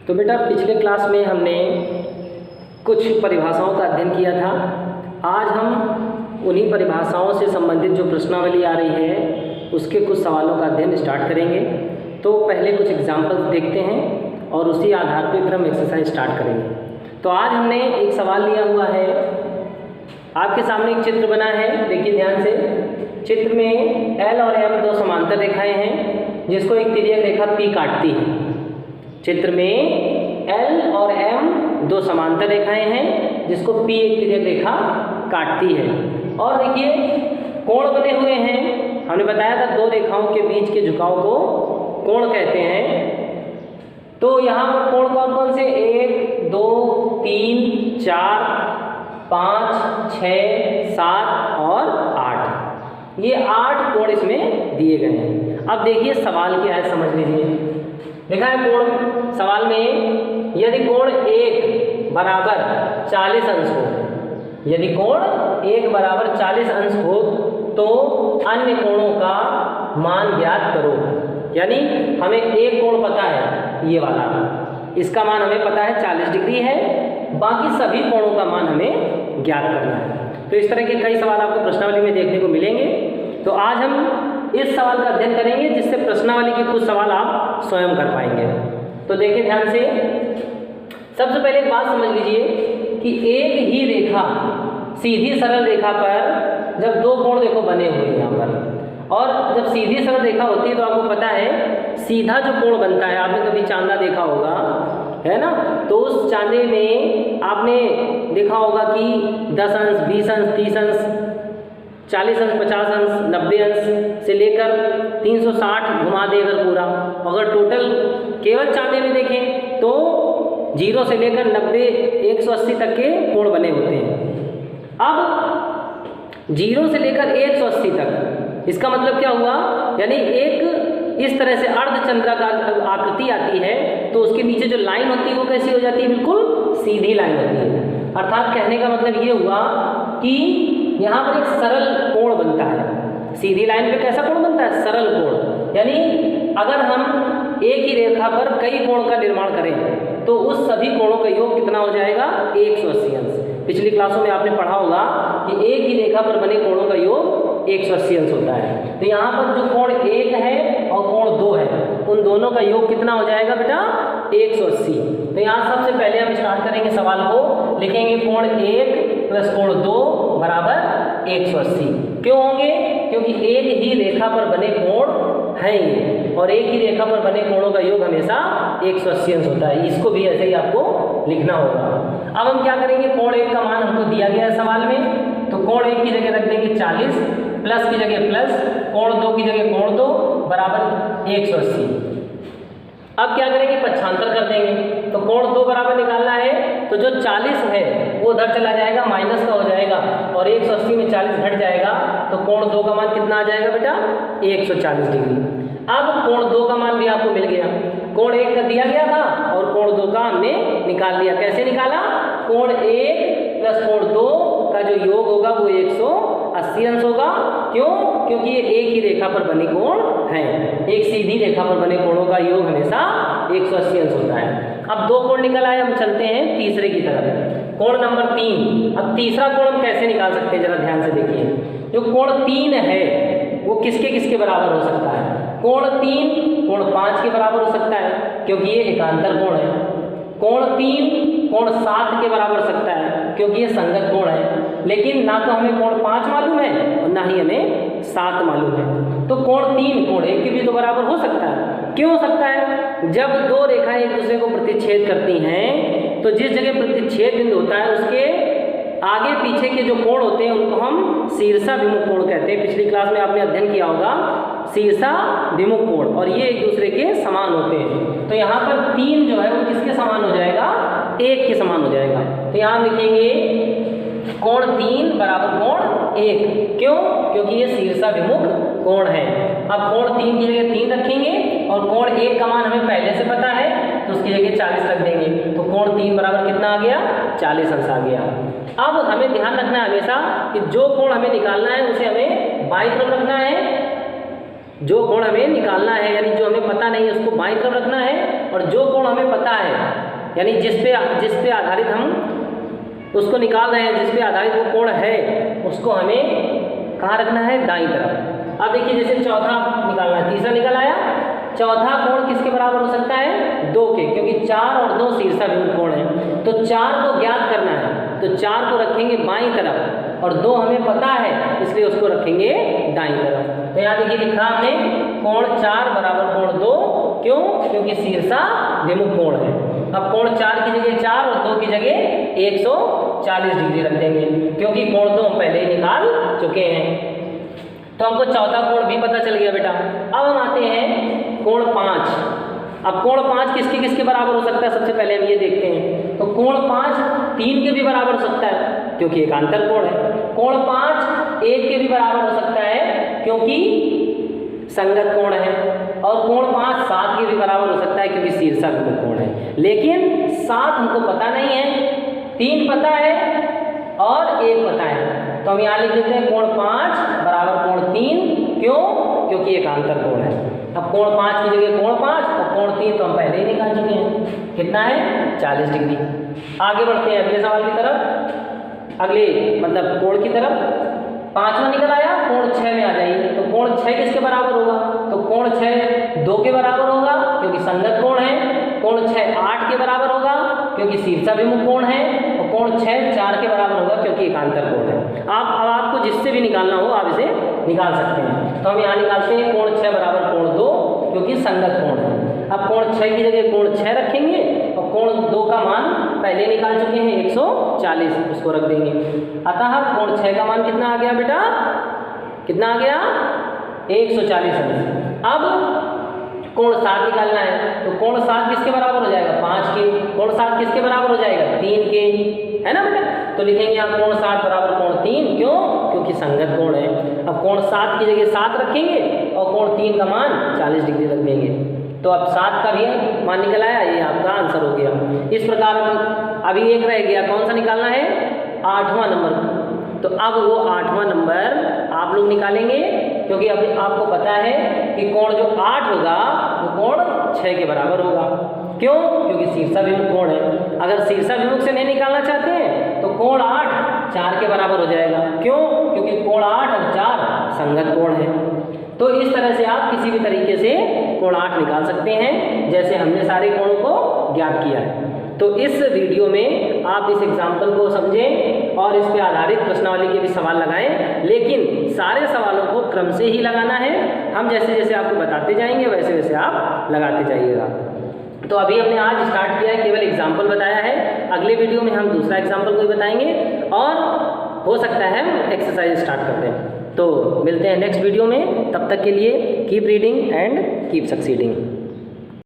तो बेटा पिछले क्लास में हमने कुछ परिभाषाओं का अध्ययन किया था। आज हम उन्हीं परिभाषाओं से संबंधित जो प्रश्नावली आ रही है उसके कुछ सवालों का अध्ययन स्टार्ट करेंगे। तो पहले कुछ एग्जाम्पल्स देखते हैं और उसी आधार पर फिर हम एक्सरसाइज स्टार्ट करेंगे। तो आज हमने एक सवाल लिया हुआ है, आपके सामने एक चित्र बना है, देखिए ध्यान से। चित्र में L और M दो समांतर रेखाएं हैं जिसको एक तिर्यक रेखा P काटती है। चित्र में L और M दो समांतर रेखाएं हैं जिसको P एक तिर्यक रेखा काटती है। और देखिए कोण बने हुए हैं, हमने बताया था दो रेखाओं के बीच के झुकाव को कोण कहते हैं। तो यहाँ पर कोण कौन कौन से, 1 2 3 4 5 6 7 और 8, ये 8 कोण इसमें दिए गए हैं। अब देखिए सवाल क्या है, समझ लीजिए। लिखा है कोण सवाल में, यदि कोण 1 बराबर 40 अंश हो, यदि कोण 1 बराबर 40 अंश हो तो अन्य कोणों का मान ज्ञात करो। यानी हमें एक कोण पता है, ये वाला, इसका मान हमें पता है 40 डिग्री है, बाकी सभी कोणों का मान हमें ज्ञात करना है। तो इस तरह के कई सवाल आपको प्रश्नावली में देखने को मिलेंगे। तो आज हम इस सवाल का अध्ययन करेंगे जिससे प्रश्नावली के कुछ सवाल आप स्वयं कर पाएंगे। तो देखिए ध्यान से, सबसे पहले एक बात समझ लीजिए कि एक ही रेखा, सीधी सरल रेखा पर जब दो कोण देखो बने हुए हैं यहाँ पर, और जब सीधी सरल रेखा होती है तो आपको पता है सीधा जो कोण बनता है, आपने कभी चांदा देखा होगा, है ना। तो उस चांदे में आपने देखा होगा कि 10 अंश 20 अंश 30 अंश 40 अंश 50 अंश 90 अंश से लेकर 360 घुमा दे अगर पूरा, अगर टोटल केवल चांदे में देखें तो 0 से लेकर 90 180 तक के कोण बने होते हैं। अब 0 से लेकर 180 तक, इसका मतलब क्या हुआ, यानी एक इस तरह से अर्धचंद्राकार आकृति आती है तो उसके नीचे जो लाइन होती है वो कैसी हो जाती है, बिल्कुल सीधी लाइन होती है। अर्थात कहने का मतलब ये हुआ कि यहाँ पर एक सरल कोण बनता है। सीधी लाइन पे कैसा कोण बनता है, सरल कोण। यानी अगर हम एक ही रेखा पर कई कोण का निर्माण करें तो उस सभी कोणों का योग कितना हो जाएगा, 180 अंश। पिछली क्लासों में आपने पढ़ा होगा कि एक ही रेखा पर बने कोणों का योग 180 अंश होता है। तो यहाँ पर जो कोण 1 है और कोण 2 है, उन दोनों का योग कितना हो जाएगा बेटा, 180। तो यहाँ सबसे पहले हम स्टार्ट करेंगे सवाल को, लिखेंगे कोण 1 प्लस कोण 2 बराबर 180। क्यों होंगे, क्योंकि एक ही रेखा पर बने कोण हैं ये, और एक ही रेखा पर बने कोणों का योग हमेशा 180 अंश होता है। इसको भी ऐसे ही आपको लिखना होगा। अब हम क्या करेंगे, कोण 1 का मान हमको दिया गया है सवाल में, तो कोण 1 की जगह रख देंगे 40, प्लस की जगह प्लस, कोण 2 की जगह कोण 2 बराबर 180। अब क्या करेंगे, पक्षांतर कर देंगे। तो कोण 2 बराबर निकालना है तो जो 40 है वो उधर चला जाएगा, माइनस का हो जाएगा, और 180 में 40 घट जाएगा तो कोण 2 का मान कितना आ जाएगा बेटा, 140 डिग्री। अब कोण 2 का मान भी आपको मिल गया, कोण 1 का दिया गया था और कोण 2 का हमने निकाल लिया। कैसे निकाला, कोण 1 प्लस कोण 2 का जो योग होगा वो 180 अंश होगा। क्यों, क्योंकि ये एक ही रेखा पर बने कोण हैं, एक सीधी रेखा पर बने कोणों का योग हमेशा 180 अंश होता है। अब दो कोण निकल आए, हम चलते हैं तीसरे की तरफ, कोण नंबर 3। अब तीसरा कोण हम कैसे निकाल सकते हैं, जरा ध्यान से देखिए। जो कोण 3 है वो किसके किसके बराबर हो सकता है, कोण 3 कोण 5 के बराबर हो सकता है क्योंकि ये एकांतर कोण है। कोण 3 कोण 7 के बराबर हो सकता है क्योंकि ये संगत कोण है। लेकिन ना तो हमें कोण 5 मालूम है और ना ही हमें 7 मालूम है। तो कोण 3 कोण 1 के भी तो बराबर हो सकता है। क्यों हो सकता है, जब दो रेखाएं एक दूसरे को प्रतिच्छेद करती हैं तो जिस जगह प्रतिच्छेद बिंदु होता है उसके आगे पीछे के जो कोण होते हैं उनको हम शीर्षाभिमुख कोण कहते हैं। पिछली क्लास में आपने अध्ययन किया होगा शीर्षाभिमुख कोण, और ये एक दूसरे के समान होते हैं। तो यहाँ पर 3 जो है वो किसके समान हो जाएगा, 1 के समान हो जाएगा। तो यहाँ लिखेंगे कोण 3 बराबर कोण 1। क्यों, क्योंकि ये शीर्षाभिमुख कोण है। अब कोण 3 की जगह 3 रखेंगे और कोण 1 का मान हमें पहले से पता है तो उसकी जगह 40 रख देंगे। तो कोण 3 बराबर कितना आ गया, 40 अंश आ गया। अब हमें ध्यान रखना है हमेशा कि जो कोण हमें निकालना है उसे हमें बाईं तरफ रखना है, जो कोण हमें निकालना है, यानी जो हमें पता नहीं है उसको बाईं तरफ रखना है, और जो कोण हमें पता है, यानी जिस पे आधारित हम उसको निकाल रहे हैं, जिस पे आधारित वो कोण है, उसको हमें कहाँ रखना है, दाईं तरफ। अब देखिए जैसे चौथा निकालना है, तीसरा निकल आया, चौथा कोण किसके बराबर हो सकता है, 2 के, क्योंकि 4 और 2 शीर्षाभिमुख कोण है। तो 4 को ज्ञात करना है, तो 4 को रखेंगे बाईं तरफ, और 2 हमें पता है इसलिए उसको रखेंगे दाईं तरफ। तो यहाँ देखिए लिखा हमने कोण 4 बराबर कोण 2, क्यों, क्योंकि शीर्षाभिमुख कोण है। अब कोण 4 की जगह 4 और 2 की जगह 140 डिग्री रख देंगे, क्योंकि कोण 2 हम पहले ही निकाल चुके हैं। तो हमको चौथा कोण भी पता चल गया बेटा। अब हम आते हैं कोण 5। अब कोण 5 किसके किसके बराबर हो सकता है, सबसे पहले हम ये देखते हैं। तो कोण 5 3 के भी बराबर हो सकता है, क्योंकि एक आंतर कोण है। कोण 5 1 के भी बराबर हो सकता है, क्योंकि संगत कोण है। और कोण 5 7 के भी बराबर हो सकता है, क्योंकि शीर्षाभिमुख कोण है। लेकिन 7 हमको पता नहीं है, 3 पता है और 1 पता है। तो हम यहाँ लिख देते हैं कोण 5 बराबर कोण 3, क्यों, क्योंकि एक आंतर कोण है। अब कोण 5 की जगह कोण 5 और कोण 3 तो हम पहले ही निकाल चुके हैं, कितना है, 40 डिग्री। आगे बढ़ते हैं अगले सवाल की तरफ, अगले मतलब कोण की तरफ। 5वां निकल आया, कोण 6 में आ जाइए। तो कोण 6 किसके बराबर होगा, तो कोण 6 2 के बराबर होगा, क्योंकि संगत कोण है। कोण 6 8 के बराबर होगा, क्योंकि शीर्षाभिमुख कोण है। और कोण 6 4 के बराबर होगा, क्योंकि एकांतर कोण है। अब आपको जिससे भी निकालना हो आप इसे निकाल सकते हैं। तो हम यहाँ निकालते हैं कोण 6 बराबर कोण 2, क्योंकि संगत कोण है। अब कोण 6 की जगह कोण 6 रखेंगे, और कोण 2 का मान पहले निकाल चुके हैं 140, उसको रख देंगे। अतः कोण 6 का मान कितना आ गया बेटा, कितना आ गया, 140 अंश। अब कोण 7 निकालना है। तो कोण 7 किसके बराबर हो जाएगा, 5 के। कोण 7 किसके बराबर हो जाएगा, 3 के, है ना बेटा। तो लिखेंगे आप कोण 7 बराबर कोण 3, क्यों, क्योंकि संगत कोण है। अब कोण 7 की जगह 7 रखेंगे, और कोण 3 का मान 40 डिग्री रख देंगे। तो अब 7 का भी मान निकल आया, ये आपका आंसर हो गया। इस प्रकार अभी एक रह गया, कौन सा निकालना है, 8वां नंबर। तो अब वो 8वां नंबर आप लोग निकालेंगे, क्योंकि अभी आपको पता है कि कोण जो 8 होगा वो कोण 6 के बराबर होगा। क्यों, क्योंकि शीर्षाभिमुख कोण है। अगर शीर्षाभिमुख से नहीं निकालना चाहते हैं तो कोण 8 4 के बराबर हो जाएगा। क्यों, क्योंकि कोण 8 और 4 संगत कोण है। तो इस तरह से आप किसी भी तरीके से कोण 8 निकाल सकते हैं, जैसे हमने सारे कोणों को ज्ञात किया है। तो इस वीडियो में आप इस एग्जाम्पल को समझें और इस पे आधारित प्रश्नावली के भी सवाल लगाएं, लेकिन सारे सवालों को क्रम से ही लगाना है। हम जैसे जैसे आपको बताते जाएंगे वैसे वैसे आप लगाते जाइएगा। तो अभी हमने आज स्टार्ट किया है, केवल एग्जाम्पल बताया है। अगले वीडियो में हम दूसरा एग्जाम्पल को भी बताएंगे, और हो सकता है हम एक्सरसाइज स्टार्ट कर दें। तो मिलते हैं नेक्स्ट वीडियो में, तब तक के लिए keep reading and keep succeeding.